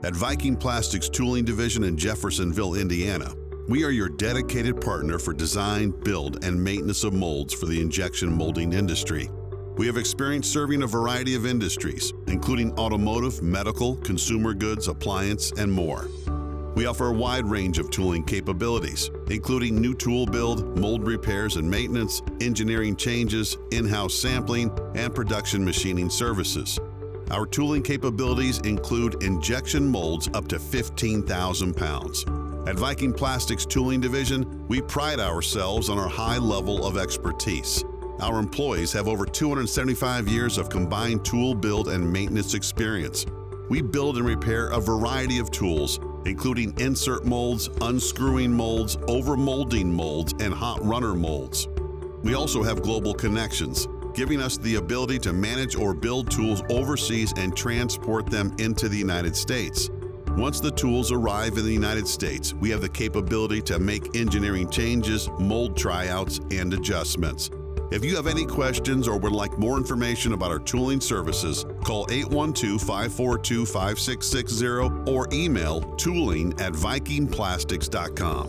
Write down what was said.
At Viking Plastics Tooling Division in Jeffersonville, Indiana, we are your dedicated partner for design, build, and maintenance of molds for the injection molding industry. We have experience serving a variety of industries, including automotive, medical, consumer goods, appliance, and more. We offer a wide range of tooling capabilities, including new tool build, mold repairs and maintenance, engineering changes, in-house sampling, and production machining services. Our tooling capabilities include injection molds up to 15,000 pounds. At Viking Plastics Tooling Division, we pride ourselves on our high level of expertise. Our employees have over 275 years of combined tool build and maintenance experience. We build and repair a variety of tools, including insert molds, unscrewing molds, overmolding molds, and hot runner molds. We also have global connections, giving us the ability to manage or build tools overseas and transport them into the United States. Once the tools arrive in the United States, we have the capability to make engineering changes, mold tryouts, and adjustments. If you have any questions or would like more information about our tooling services, call 812-542-5660 or email tooling@vikingplastics.com.